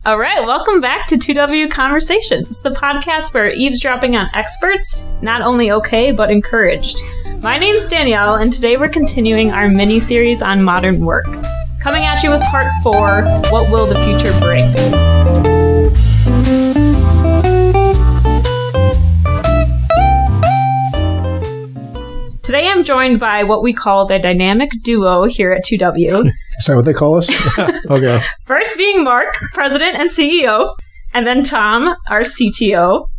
All right, welcome back to 2W Conversations, the podcast where eavesdropping on experts, not only okay, but encouraged. My name's Danielle, and today we're continuing our mini-series on modern work. Coming at you with part 4, What Will the Future Bring? Today I'm joined by what we call the dynamic duo here at 2W. Is that what they call us? Okay. First being Mark, President and CEO, and then Tom, our CTO.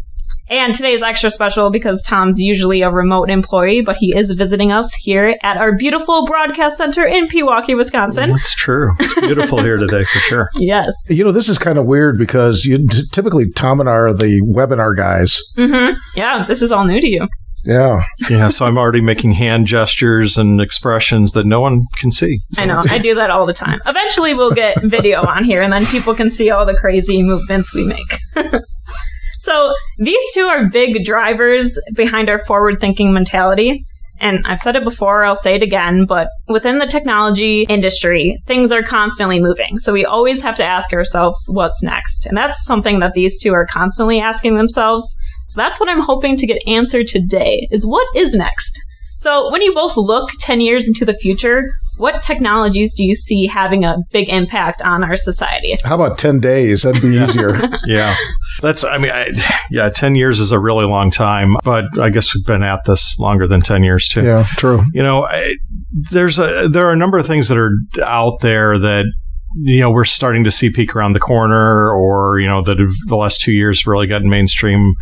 And today is extra special because Tom's usually a remote employee, but he is visiting us here at our beautiful broadcast center in Pewaukee, Wisconsin. That's true. It's beautiful here today for sure. Yes. You know, this is kind of weird because typically Tom and I are the webinar guys. Mm-hmm. Yeah, this is all new to you. Yeah. Yeah, so I'm already making hand gestures and expressions that no one can see. So I know. I do that all the time. Eventually we'll get video on here and then people can see all the crazy movements we make. So these two are big drivers behind our forward-thinking mentality. And I've said it before, I'll say it again, but within the technology industry, things are constantly moving. So we always have to ask ourselves, what's next? And that's something that these two are constantly asking themselves. So that's what I'm hoping to get answered today, is what is next? So when you both look 10 years into the future, what technologies do you see having a big impact on our society? How about 10 days? That'd be easier. Yeah. 10 years is a really long time, but I guess we've been at this longer than 10 years too. Yeah, true. You know, there are a number of things that are out there that, you know, we're starting to see peek around the corner, or, you know, that have the last 2 years really gotten mainstream.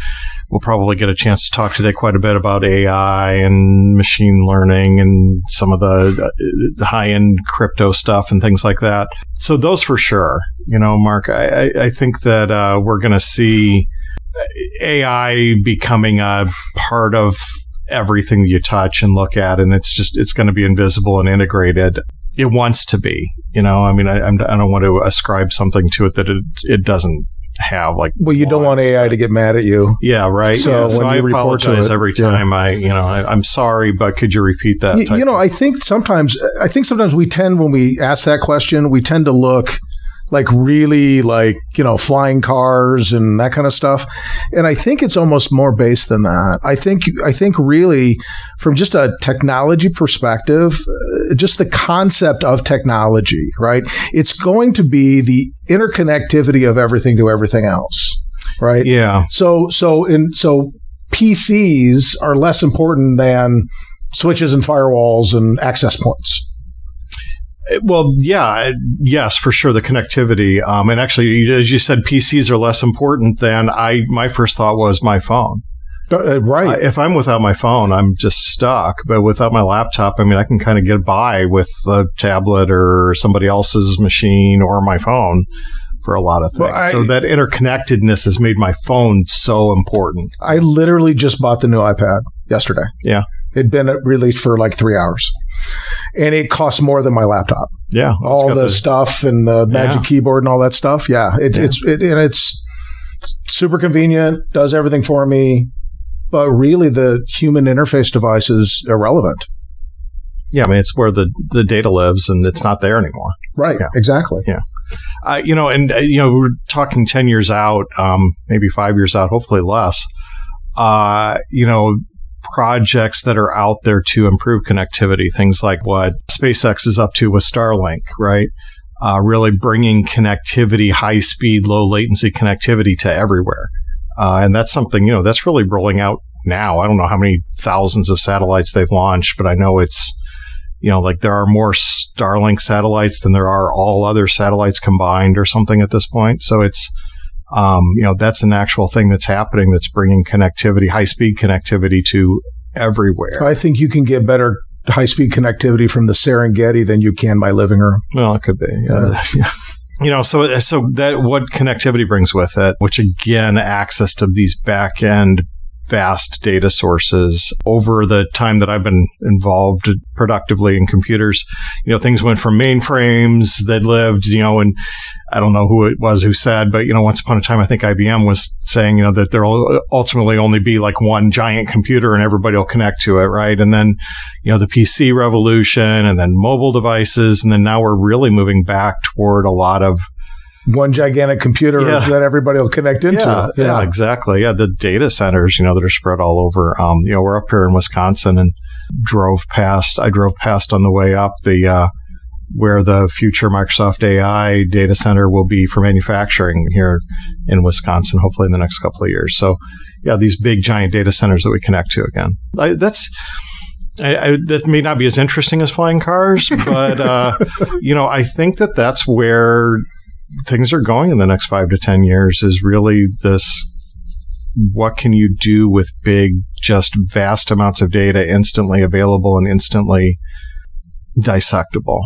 We'll probably get a chance to talk today quite a bit about AI and machine learning and some of the high-end crypto stuff and things like that. So those for sure. You know, Mark, I think that we're going to see AI becoming a part of everything you touch and look at, and it's going to be invisible and integrated. It wants to be, you know. I mean, I don't want to ascribe something to it that it doesn't have. Like, well, you don't want AI to get mad at you. Yeah, right. So when I apologize every time I'm sorry, but could you repeat that? You know, I think sometimes we tend, when we ask that question, we tend to look like really like, you know, flying cars and that kind of stuff. And I think it's almost more based than that. I think really from just a technology perspective, just the concept of technology, right? It's going to be the interconnectivity of everything to everything else, right? Yeah. So PCs are less important than switches and firewalls and access points. Well, yeah, yes, for sure, the connectivity. And actually, as you said, PCs are less important than my first thought was my phone. Right. If I'm without my phone, I'm just stuck. But without my laptop, I mean, I can kind of get by with a tablet or somebody else's machine or my phone for a lot of things. Well, so that interconnectedness has made my phone so important. I literally just bought the new iPad yesterday. Yeah. It'd been released for like 3 hours. And it costs more than my laptop. Yeah. All the stuff and the magic keyboard and all that stuff. Yeah. It's super convenient, does everything for me. But really, the human interface device is irrelevant. Yeah. I mean, it's where the data lives, and it's not there anymore. Right. Yeah. Exactly. Yeah. We're talking 10 years out, maybe 5 years out, hopefully less. Projects that are out there to improve connectivity, things like what SpaceX is up to with Starlink, right? Really bringing connectivity, high speed, low latency connectivity to everywhere. And that's something, that's really rolling out now. I don't know how many thousands of satellites they've launched, but I know it's, there are more Starlink satellites than there are all other satellites combined or something at this point. So it's, that's an actual thing that's happening that's bringing connectivity, high-speed connectivity to everywhere. I think you can get better high-speed connectivity from the Serengeti than you can my living room. Well, it could be. Yeah. So that what connectivity brings with it, which again, access to these back-end vast data sources. Over the time that I've been involved productively in computers, things went from mainframes that lived, and I don't know who it was who said, but, once upon a time, I think IBM was saying, that there'll ultimately only be like one giant computer and everybody will connect to it, right? And then, the PC revolution and then mobile devices. And then now we're really moving back toward a lot of one gigantic computer that everybody will connect into. Yeah, exactly. Yeah, the data centers, that are spread all over. We're up here in Wisconsin and I drove past on the way up where the future Microsoft AI data center will be for manufacturing here in Wisconsin, hopefully in the next couple of years. So, these big giant data centers that we connect to again. That may not be as interesting as flying cars, but I think that's where things are going in the next 5 to 10 years is really this. What can you do with big, just vast amounts of data instantly available and instantly dissectable?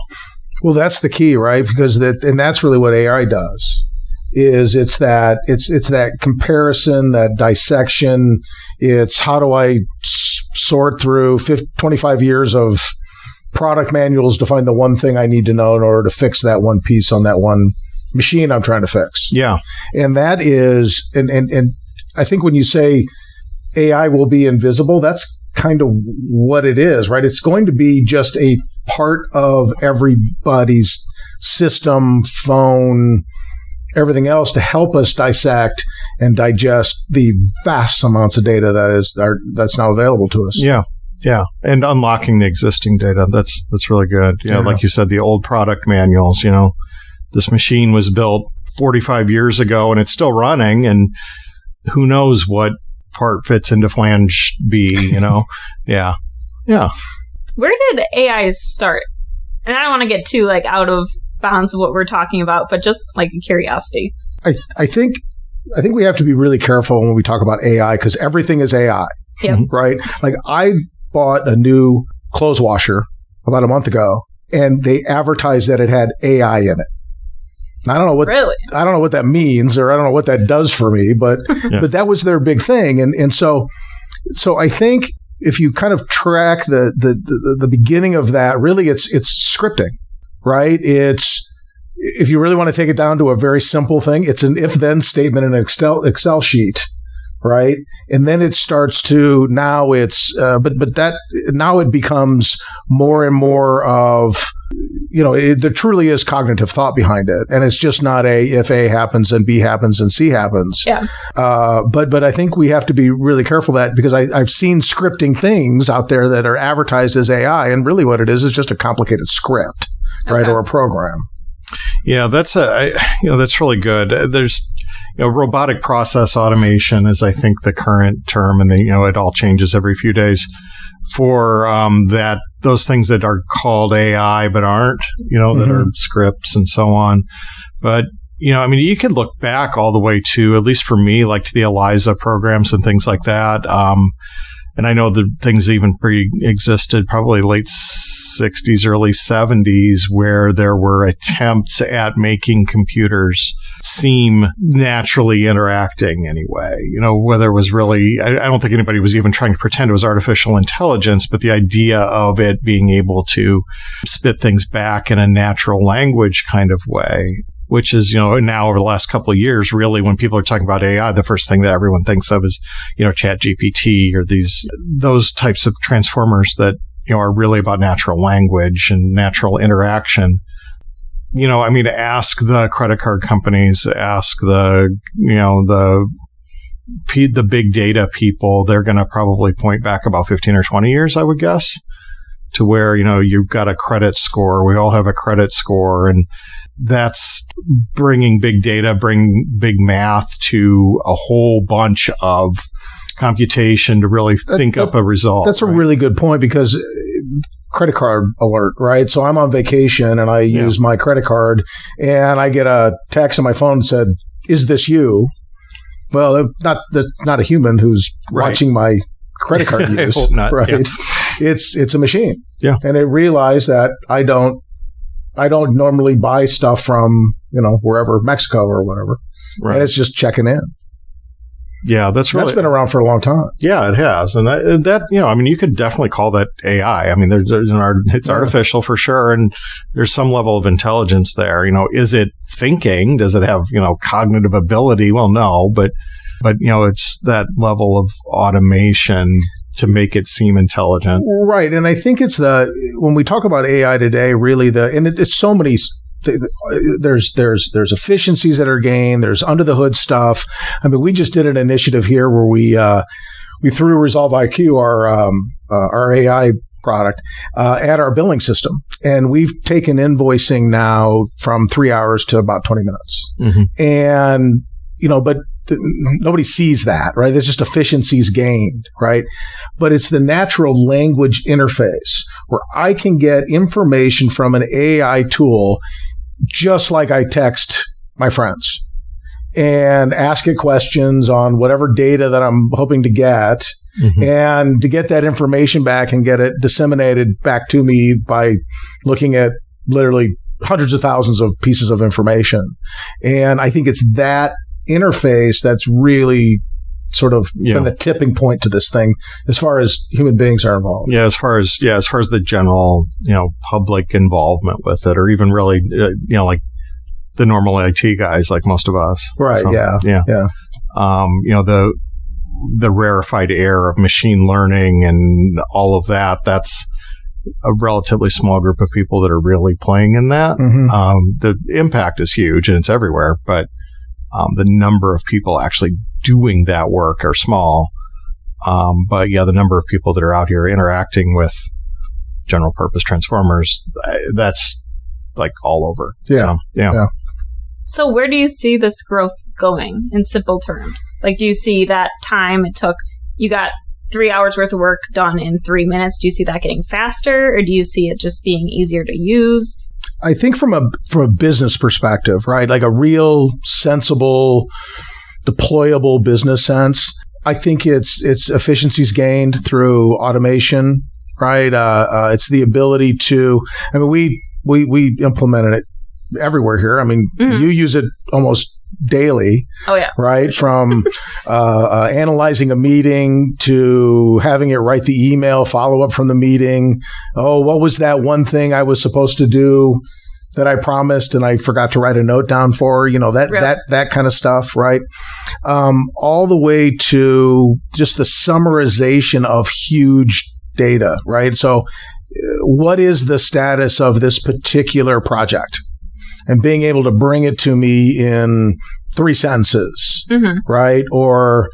Well, that's the key, right? Because that's really what AI does. It's that comparison, that dissection. It's how do I sort through 25 years of product manuals to find the one thing I need to know in order to fix that one piece on that one machine I'm trying to fix. Yeah. And that is, and I think when you say AI will be invisible, that's kind of what it is, right? It's going to be just a part of everybody's system, phone, everything else to help us dissect and digest the vast amounts of data that's now available to us. Yeah. Yeah. And unlocking the existing data. That's really good. Like you said, the old product manuals, this machine was built 45 years ago and it's still running, and who knows what part fits into flange B, Yeah. Yeah. Where did AI start? And I don't want to get too out of bounds of what we're talking about, but just a curiosity. I think we have to be really careful when we talk about AI because everything is AI, right? I bought a new clothes washer about a month ago, and they advertised that it had AI in it. And I don't know what that means, or I don't know what that does for me, but but that was their big thing, and so I think if you kind of track the beginning of that, really it's scripting. Right? If you really want to take it down to a very simple thing, it's an if-then statement in an Excel sheet, right? And then it starts to now now it becomes more and more of there truly is cognitive thought behind it, and it's just not if A happens and B happens and C happens. Yeah. But I think we have to be really careful of that because I've seen scripting things out there that are advertised as AI, and really what it is just a complicated script. Right, or a program. Yeah, that's really good. There's robotic process automation is I think the current term, and it all changes every few days for those things that are called AI but aren't, that are scripts and so on. But you could look back all the way to, at least for me, to the ELIZA programs and things like that. And I know the things even pre-existed probably late 60s, early 70s, where there were attempts at making computers seem naturally interacting anyway. Whether it was really, I don't think anybody was even trying to pretend it was artificial intelligence, but the idea of it being able to spit things back in a natural language kind of way. Which is, now over the last couple of years, really, when people are talking about AI, the first thing that everyone thinks of is, ChatGPT or those types of transformers that, are really about natural language and natural interaction. Ask the credit card companies, ask the big data people, they're going to probably point back about 15 or 20 years, I would guess, to where, you've got a credit score. We all have a credit score, and that's bringing big data, bring big math to a whole bunch of computation to really think up a result. That's a really good point because credit card alert, right? So I'm on vacation and I use my credit card and I get a text on my phone that said, "Is this you?" Well, that's not a human who's watching my credit card use, I hope not. Right? Yeah. It's a machine. Yeah. And it realized that I don't normally buy stuff from, wherever, Mexico or whatever. Right. And it's just checking in. Yeah, that's been around for a long time. Yeah, it has. And that you could definitely call that AI. It's artificial for sure. And there's some level of intelligence there. Is it thinking? Does it have, cognitive ability? Well, no, but it's that level of automation to make it seem intelligent. Right. And I think it's when we talk about AI today, really it's so many there's efficiencies that are gained. There's under the hood stuff. I mean, we just did an initiative here where we threw Resolve IQ, our AI product, at our billing system, and we've taken invoicing now from 3 hours to about 20 minutes. Mm-hmm. And but nobody sees that, right? There's just efficiencies gained, right? But it's the natural language interface where I can get information from an AI tool just like I text my friends and ask it questions on whatever data that I'm hoping to get, mm-hmm. and to get that information back and get it disseminated back to me by looking at literally hundreds of thousands of pieces of information. And I think it's that interface that's really sort of been the tipping point to this thing as far as human beings are involved. As far as the general, public involvement with it, or even really, like the normal IT guys, like most of us. Right. So, the rarefied air of machine learning and all of that, that's a relatively small group of people that are really playing in that. Mm-hmm. The impact is huge and it's everywhere, but the number of people actually doing that work are small. But the number of people that are out here interacting with general purpose transformers, that's like all over. Yeah. So where do you see this growth going in simple terms? Like, do you see that time it took, you got 3 hours worth of work done in 3 minutes? Do you see that getting faster, or do you see it just being easier to use? I think from a business perspective, right? Like a real sensible, deployable business sense, I think it's efficiencies gained through automation, right? It's the ability to, I mean, we implemented it everywhere here. I mean, mm-hmm. You use it almost daily. Oh, yeah. Right? From analyzing a meeting to having it write the email, follow up from the meeting. Oh, what was that one thing I was supposed to do that I promised and I forgot to write a note down for? That kind of stuff, right? All the way to just the summarization of huge data, right? So what is the status of this particular project? And being able to bring it to me in 3 sentences, mm-hmm. right? Or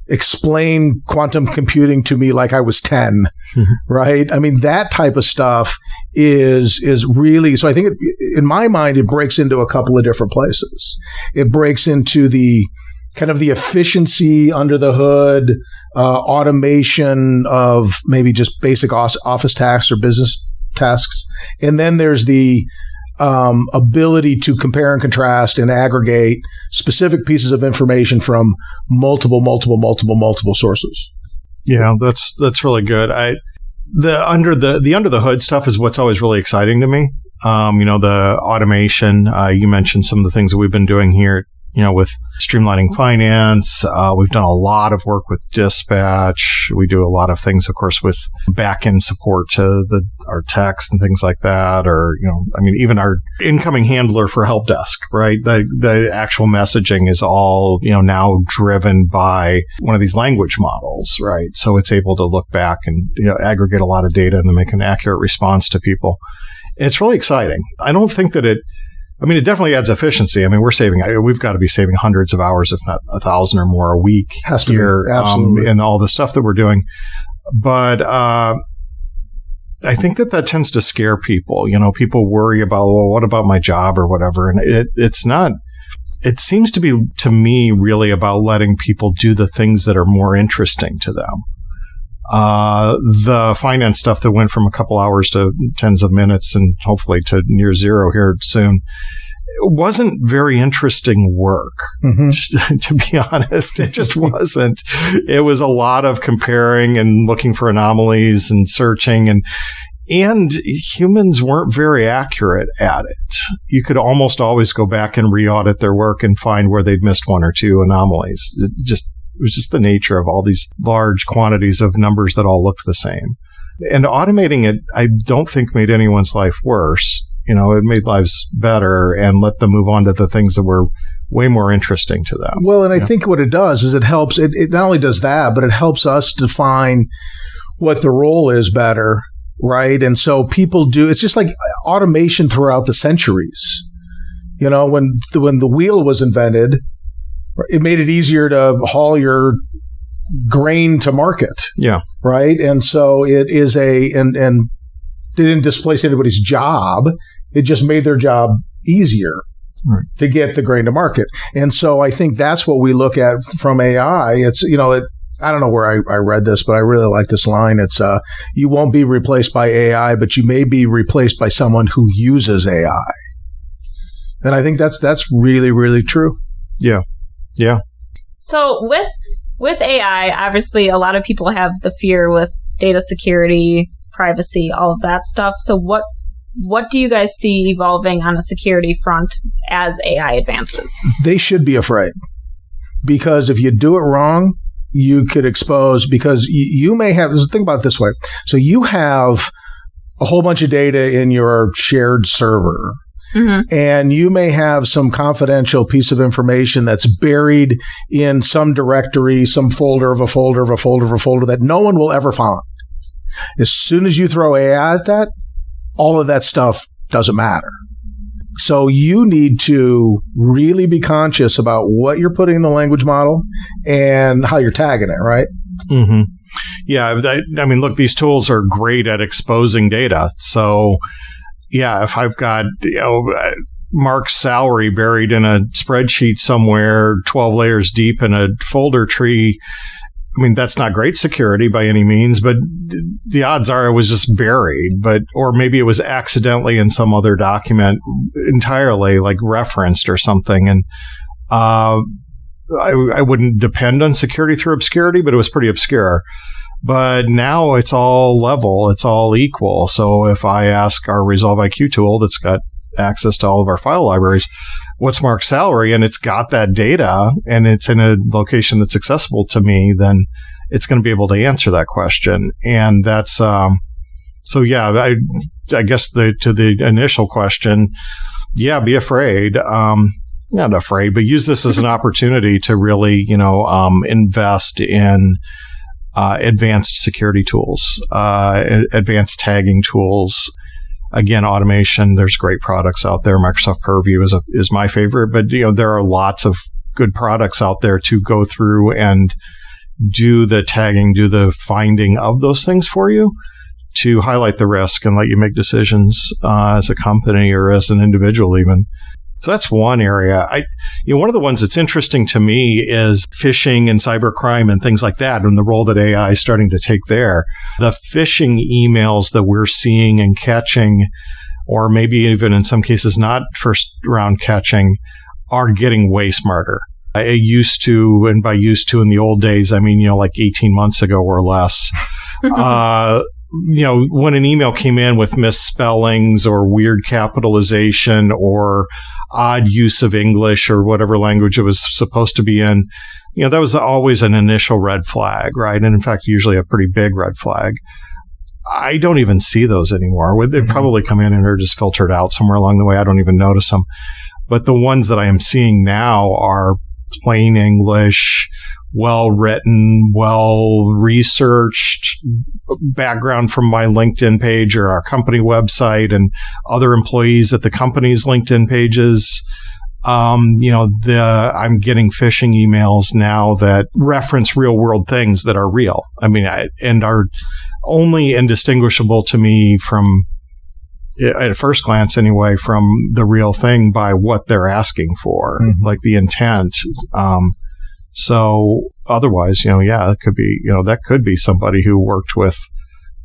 explain quantum computing to me like I was 10, mm-hmm. right? I mean, that type of stuff is really, so I think in my mind, it breaks into a couple of different places. It breaks into the kind of the efficiency under the hood, automation of maybe just basic office tasks or business tasks. And then there's the ability to compare and contrast and aggregate specific pieces of information from multiple sources. Yeah, that's really good. The under the hood stuff is what's always really exciting to me. The automation. You mentioned some of the things that we've been doing here, with streamlining finance. We've done a lot of work with dispatch. We do a lot of things, of course, with back-end support to our techs and things like that. Or, even our incoming handler for help desk, right? The actual messaging is all, now driven by one of these language models, right? So it's able to look back and, aggregate a lot of data and then make an accurate response to people. And it's really exciting. I don't think that it definitely adds efficiency. I mean, we've got to be saving hundreds of hours, if not 1,000 or more a week here, in all the stuff that we're doing. But I think that tends to scare people. People worry about, well, what about my job or whatever? And it's not. It seems to be, to me, really about letting people do the things that are more interesting to them. The finance stuff that went from a couple hours to tens of minutes and hopefully to near zero here soon, it wasn't very interesting work, mm-hmm. to be honest. It just wasn't. It was a lot of comparing and looking for anomalies and searching, and humans weren't very accurate at it. You could almost always go back and re-audit their work and find where they'd missed 1 or 2 anomalies. It was just the nature of all these large quantities of numbers that all looked the same. And automating it, I don't think made anyone's life worse. It made lives better and let them move on to the things that were way more interesting to them. Well, and I think what it does is it helps. It not only does that, but it helps us define what the role is better right? And so people do, it's just like automation throughout the centuries. You know, when the wheel was invented, it made it easier to haul your grain to market. Yeah. Right. And so it is and it didn't displace anybody's job. It just made their job easier to get the grain to market. And so I think that's what we look at from AI. It's, you know, I don't know where I read this, but I really like this line. It's, you won't be replaced by AI, but you may be replaced by someone who uses AI. And I think that's really, really true. Yeah. Yeah. So with AI, obviously a lot of people have the fear with data security, privacy, all of that stuff. So what do you guys see evolving on a security front as AI advances? They should be afraid, because if you do it wrong, you could expose, because you may have, think about it this way. So you have a whole bunch of data in your shared server. Mm-hmm. And you may have some confidential piece of information that's buried in some directory, some folder of a folder of a folder of a folder that no one will ever find. As soon as you throw AI at that, all of that stuff doesn't matter. So you need to really be conscious about what you're putting in the language model and how you're tagging it, right? Mm-hmm. Yeah. I mean, look, these tools are great at exposing data. So yeah, if I've got, you know, Mark's salary buried in a spreadsheet somewhere 12 layers deep in a folder tree, I mean, that's not great security by any means, but the odds are it was just buried, or maybe it was accidentally in some other document entirely, like referenced or something. And I wouldn't depend on security through obscurity, but it was pretty obscure. But now it's all level, it's all equal. So if I ask our Resolve IQ tool that's got access to all of our file libraries, what's Mark's salary, and it's got that data and it's in a location that's accessible to me, then it's going to be able to answer that question. And that's, so yeah, I guess to the initial question, yeah, be afraid. Not afraid, but use this as an opportunity to really, invest in advanced security tools, advanced tagging tools. Again, automation, there's great products out there. Microsoft Purview is my favorite, but there are lots of good products out there to go through and do the tagging, do the finding of those things for you to highlight the risk and let you make decisions as a company or as an individual even. So that's one area. One of the ones that's interesting to me is phishing and cybercrime and things like that, and the role that AI is starting to take there. The phishing emails that we're seeing and catching, or maybe even in some cases not first round catching, are getting way smarter. I used to, and by used to in the old days, I mean, like 18 months ago or less, when an email came in with misspellings or weird capitalization or odd use of English or whatever language it was supposed to be in, that was always an initial red flag, right? And in fact, usually a pretty big red flag. I don't even see those anymore. They probably come in and are just filtered out somewhere along the way. I don't even notice them. But the ones that I am seeing now are plain English, well-written, well-researched background from my LinkedIn page or our company website and other employees at the company's LinkedIn pages. I'm getting phishing emails now that reference real-world things that are real. I mean, and are only indistinguishable to me from, at first glance anyway, from the real thing by what they're asking for, like the intent. So otherwise, it could be, that could be somebody who worked with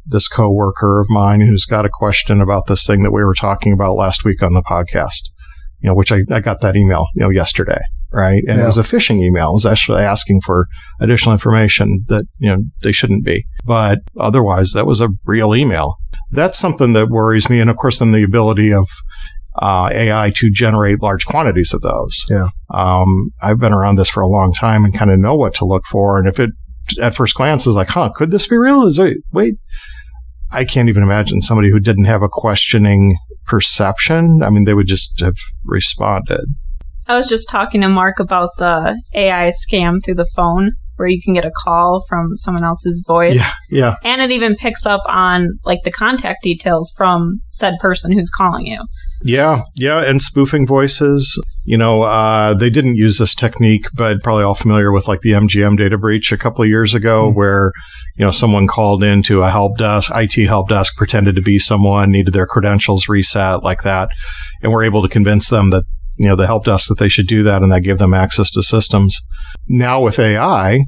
this coworker of mine who's got a question about this thing that we were talking about last week on the podcast, which I got that email, yesterday, right? And it was a phishing email. It was actually asking for additional information that, they shouldn't be. But otherwise, that was a real email. That's something that worries me. And of course, then the ability of AI to generate large quantities of those. Yeah. I've been around this for a long time and kind of know what to look for. And if it at first glance is like, could this be real? Wait, I can't even imagine somebody who didn't have a questioning perception. I mean, they would just have responded. I was just talking to Mark about the AI scam through the phone where you can get a call from someone else's voice. Yeah. And it even picks up on like the contact details from said person who's calling you. Yeah. And spoofing voices. They didn't use this technique, but probably all familiar with like the MGM data breach a couple of years ago where, someone called into a help desk, IT help desk, pretended to be someone, needed their credentials reset like that. And we're able to convince them that, the help desk, that they should do that, and that gave them access to systems. Now with AI,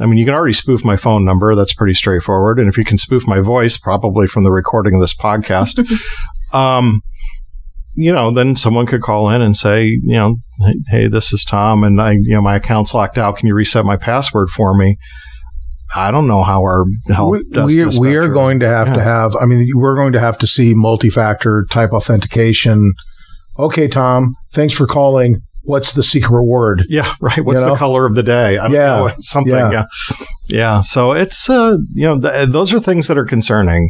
you can already spoof my phone number. That's pretty straightforward. And if you can spoof my voice, probably from the recording of this podcast, then someone could call in and say, hey, this is Tom, and my account's locked out. Can you reset my password for me? I don't know how our help desk we are going to have we're going to have to see multi-factor type authentication. Okay, Tom, thanks for calling. What's the secret word? Yeah, right. What's the color of the day? I don't know. Something. Yeah. So it's, those are things that are concerning.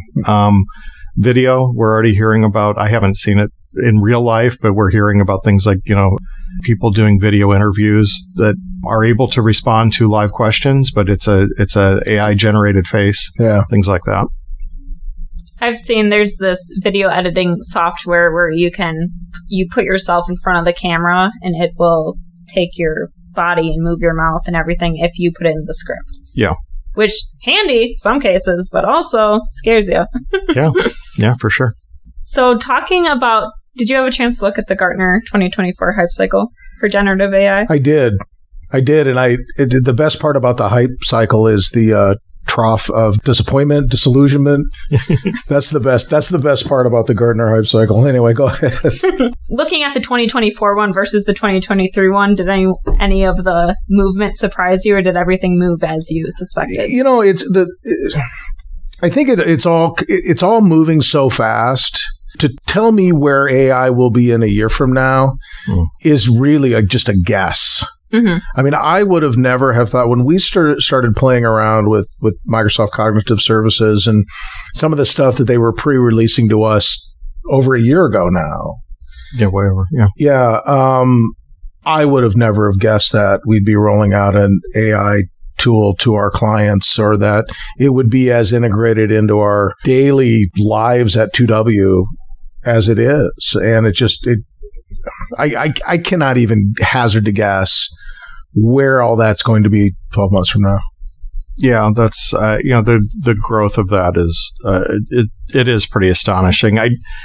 Video, we're already hearing about. I haven't seen it in real life, but we're hearing about things like, people doing video interviews that are able to respond to live questions, but it's a AI generated face. Yeah. Things like that. I've seen there's this video editing software where you put yourself in front of the camera and it will take your body and move your mouth and everything if you put it in the script. Yeah. Which, handy, some cases, but also scares you. Yeah, for sure. So talking about, did you have a chance to look at the Gartner 2024 hype cycle for generative AI? I did. And the best part about the hype cycle is the trough of disappointment, disillusionment. That's the best part about the Gartner hype cycle. Anyway, go ahead. Looking at the 2024 one versus the 2023 one, did any of the movement surprise you, or did everything move as you suspected? I think it's all moving so fast. To tell me where AI will be in a year from now is really just a guess. Mm-hmm. I would have never have thought when we started playing around with Microsoft Cognitive Services and some of the stuff that they were pre-releasing to us over a year ago now. Yeah, whatever. Yeah. Yeah. I would have never have guessed that we'd be rolling out an AI tool to our clients, or that it would be as integrated into our daily lives at 2W as it is. And I cannot even hazard to guess where all that's going to be 12 months from now. Yeah, that's the growth of that is it is pretty astonishing.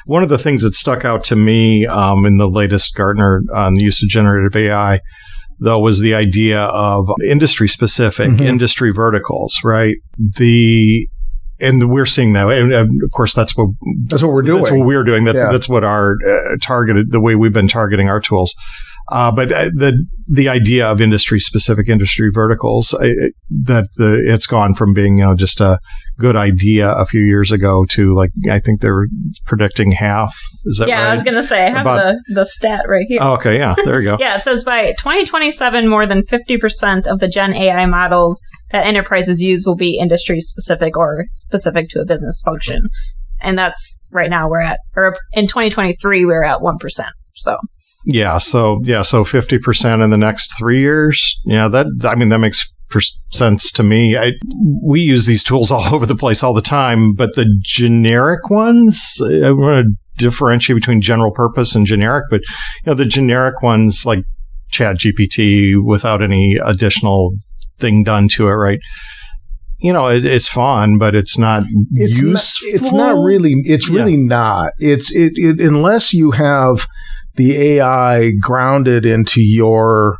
One of the things that stuck out to me in the latest Gartner on the use of generative AI, though, was the idea of industry specific, industry verticals, right? And we're seeing that, and of course, that's what we're doing. That's what we're doing. That's what our targeted, the way we've been targeting our tools. But the idea of industry-specific industry verticals, it's gone from being just a good idea a few years ago to I think they're predicting half. Is that right? Yeah, I was going to say, I have the stat right here. Oh, okay, yeah, there you go. Yeah, it says by 2027, more than 50% of the Gen AI models that enterprises use will be industry-specific or specific to a business function. And that's right now in 2023, we're at 1%. So 50% in the next 3 years. Yeah, that makes sense to me. We use these tools all over the place all the time, but the generic ones, I want to differentiate between general purpose and generic, but the generic ones like ChatGPT without any additional thing done to it, right? It's fun, but it's not useful. It's not really. It's really not. It's unless you have the AI grounded into your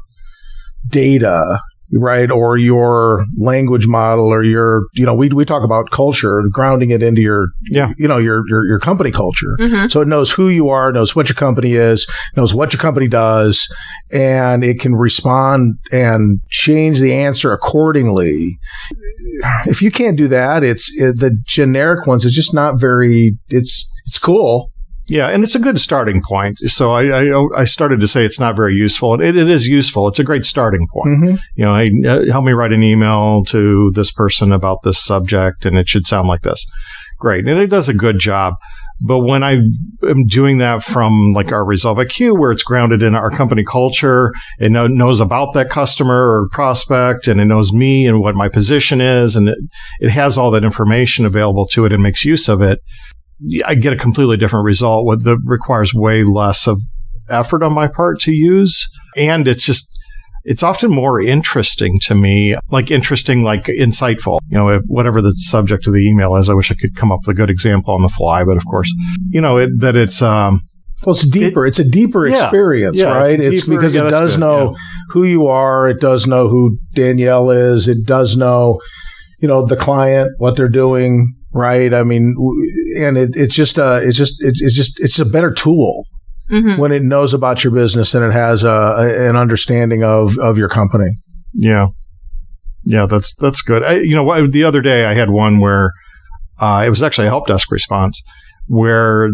data, right? Or your language model, or your, we talk about culture, grounding it into your, your company culture. Mm-hmm. So it knows who you are, knows what your company is, knows what your company does, and it can respond and change the answer accordingly. If you can't do that, the generic ones, it's just not very, it's cool. Yeah, and it's a good starting point. So I started to say it's not very useful. It is useful. It's a great starting point. Mm-hmm. Hey, help me write an email to this person about this subject, and it should sound like this. Great. And it does a good job. But when I am doing that from like our Resolve IQ, where it's grounded in our company culture, it knows about that customer or prospect, and it knows me and what my position is, and it has all that information available to it and makes use of it, I get a completely different result that requires way less of effort on my part to use. And it's often more interesting to me, like insightful, whatever the subject of the email is. I wish I could come up with a good example on the fly, but of course, it's, well, it's deeper. It's a deeper experience, right? It's because it does know who you are. It does know who Danielle is. It does know, the client, what they're doing, right? I mean, and it's just a better tool. Mm-hmm. When it knows about your business and it has an understanding of your company. Yeah, that's good. The other day I had one where it was actually a help desk response where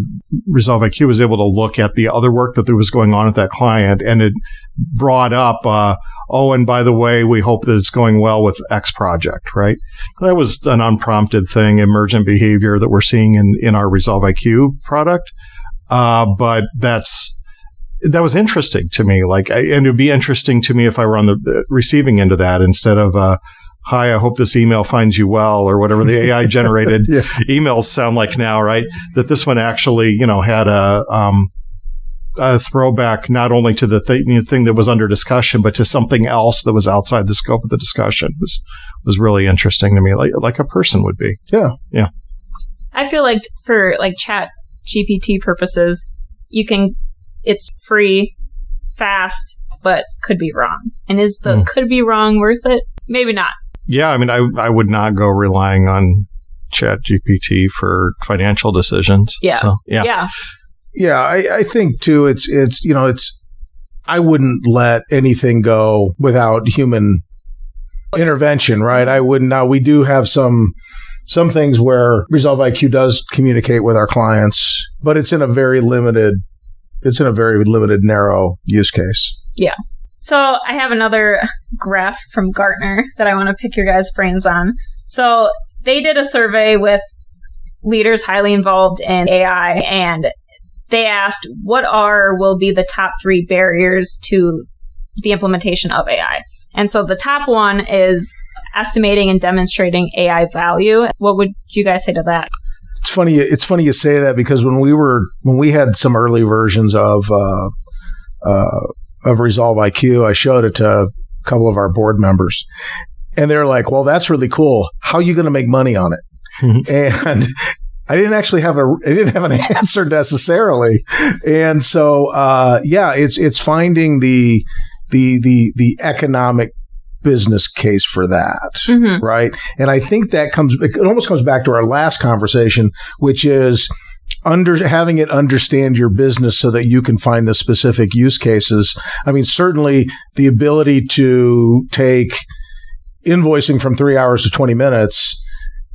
Resolve IQ was able to look at the other work that was going on at that client, and it brought up, and by the way, we hope that it's going well with X project, right? That was an unprompted thing, emergent behavior that we're seeing in our Resolve IQ product. But that was interesting to me. And it would be interesting to me if I were on the receiving end of that instead of, hi, I hope this email finds you well, or whatever the AI generated emails sound like now, right? That this one actually, had a throwback not only to the thing that was under discussion, but to something else that was outside the scope of the discussion was really interesting to me, like a person would be. Yeah. I feel like for chat GPT purposes, it's free, fast, but could be wrong. And is the could be wrong worth it? Maybe not. Yeah, I mean, I would not go relying on Chat GPT for financial decisions. Yeah. So, yeah. Yeah, I think too. It's I wouldn't let anything go without human intervention, right? I wouldn't. Now we do have some things where Resolve IQ does communicate with our clients, but it's in a very limited, narrow use case. Yeah. So I have another graph from Gartner that I want to pick your guys' brains on. So they did a survey with leaders highly involved in AI, and they asked will be the top 3 barriers to the implementation of AI. And so the top one is estimating and demonstrating AI value. What would you guys say to that? It's funny you say that, because when we had some early versions of Resolve IQ, I showed it to a couple of our board members, and they're like, "Well, that's really cool. How are you going to make money on it?" Mm-hmm. And I didn't actually have an answer necessarily. And so it's finding the economic business case for that, mm-hmm. right? And I think it almost comes back to our last conversation, which is having it understand your business so that you can find the specific use cases. I mean, certainly the ability to take invoicing from 3 hours to 20 minutes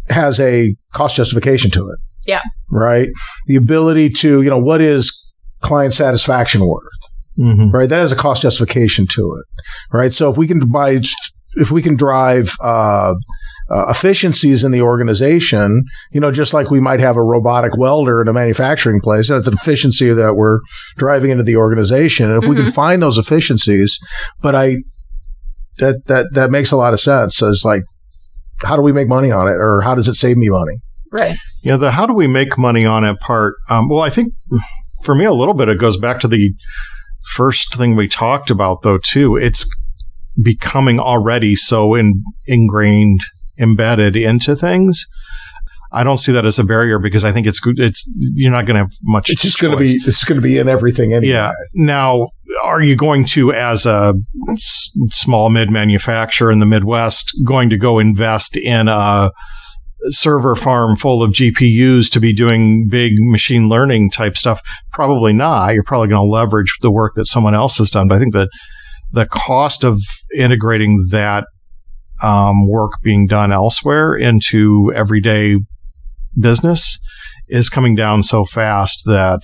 has a cost justification to it. Yeah. Right? The ability to, what is client satisfaction worth? Mm-hmm. Right? That has a cost justification to it. Right? So if we can drive efficiencies in the organization, just like we might have a robotic welder in a manufacturing place, that's an efficiency that we're driving into the organization. And if mm-hmm. we can find those efficiencies, but that makes a lot of sense. So it's like, how do we make money on it, or how does it save me money? Right. Yeah, the how do we make money on it part, I think for me a little bit, it goes back to the first thing we talked about, though, too. It's becoming already so ingrained, embedded into things. I don't see that as a barrier, because I think you're not going to have much choice. It's going to be in everything anyway. Yeah. Now, are you going to, as a small mid manufacturer in the Midwest, going to go invest in a server farm full of GPUs to be doing big machine learning type stuff? Probably not. You're probably going to leverage the work that someone else has done. But I think that the cost of integrating that work being done elsewhere into everyday business is coming down so fast that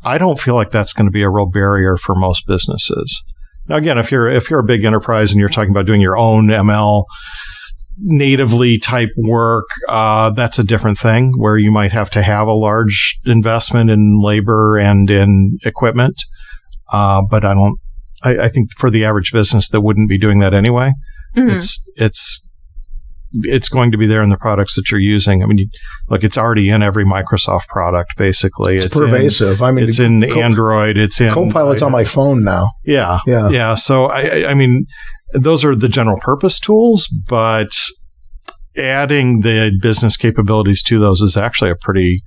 I don't feel like that's going to be a real barrier for most businesses. Now, again, if you're a big enterprise and you're talking about doing your own ML, natively type work, that's a different thing where you might have to have a large investment in labor and in equipment. But I think for the average business that wouldn't be doing that anyway, it's going to be there in the products that you're using. I mean, look, it's already in every Microsoft product, basically. It's pervasive. It's in Android. It's in Copilot's on my phone now. Yeah. So I mean, those are the general purpose tools, but adding the business capabilities to those is actually a pretty,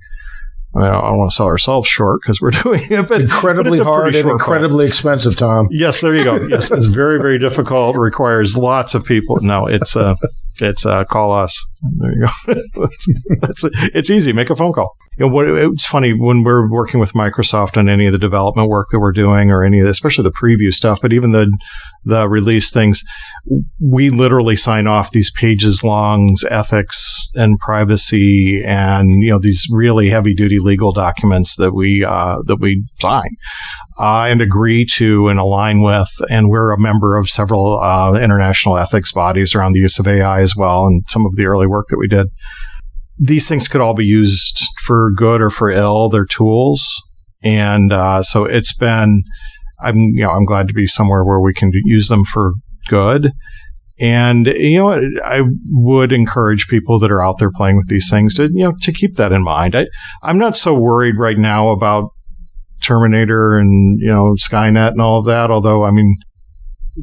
I don't want to sell ourselves short because we're doing it, but incredibly hard and incredibly expensive, Tom. Yes, there you go. Yes, it's very, very difficult. Requires lots of people. No, it's call us. There you go. It's easy. Make a phone call. It's funny when we're working with Microsoft on any of the development work that we're doing, or any of the, especially the preview stuff, but even the release things, we literally sign off these pages long ethics and privacy and these really heavy duty legal documents that we sign and agree to and align with, and we're a member of several international ethics bodies around the use of AI as well, and some of the early work that we did. These things could all be used for good or for ill. They're tools, and so it's been. I'm glad to be somewhere where we can use them for good. And I would encourage people that are out there playing with these things to keep that in mind. I'm not so worried right now about Terminator and Skynet and all of that. Although, I mean,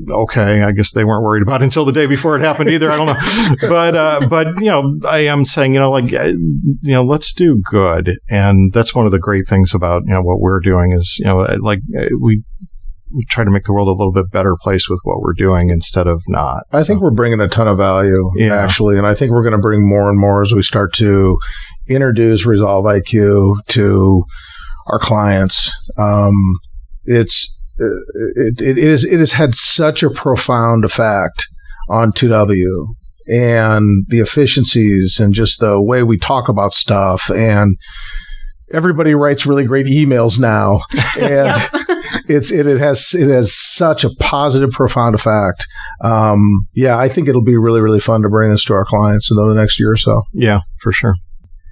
okay, I guess they weren't worried about it until the day before it happened either. I don't know, but I am saying let's do good, and that's one of the great things about what we're doing is we try to make the world a little bit better place with what we're doing instead of not. I think we're bringing a ton of value, actually, and I think we're going to bring more and more as we start to introduce Resolve IQ to our clients. It has had such a profound effect on 2W and the efficiencies and just the way we talk about stuff, and everybody writes really great emails now, and it has such a positive, profound effect. I think it'll be really, really fun to bring this to our clients in the next year or so. Yeah, for sure.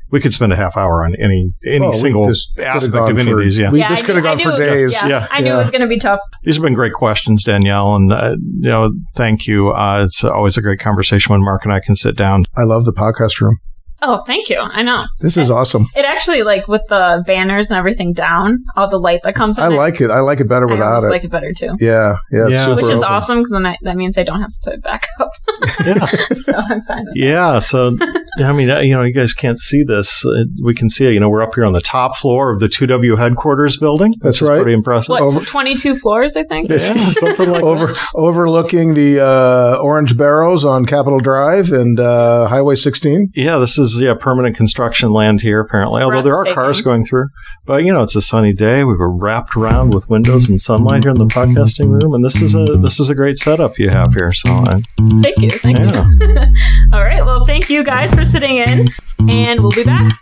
We could spend a half hour on any single aspect of any of these. We just could have gone for days. I knew it was going to be tough. These have been great questions, Danielle, and thank you. It's always a great conversation when Mark and I can sit down. I love the podcast room. Oh, thank you. I know. This is awesome. It actually, with the banners and everything down, all the light that comes in I like it. I like it better without it. I like it better, too. Yeah. It's super Which is open. awesome, because then that means I don't have to put it back up. So I'm fine with that. So, I mean, you guys can't see this. We can see it. We're up here on the top floor of the 2W headquarters building. That's right. Pretty impressive. What, 22 floors, I think? Yeah, something like that. Overlooking the Orange Barrows on Capitol Drive and Highway 16. Yeah, this is permanent construction land here, apparently. Although there are cars going through. But, it's a sunny day. We were wrapped around with windows and sunlight here in the podcasting room. And this is a great setup you have here. So Thank you. Thank you. All right. Well, thank you guys for sitting in. And we'll be back.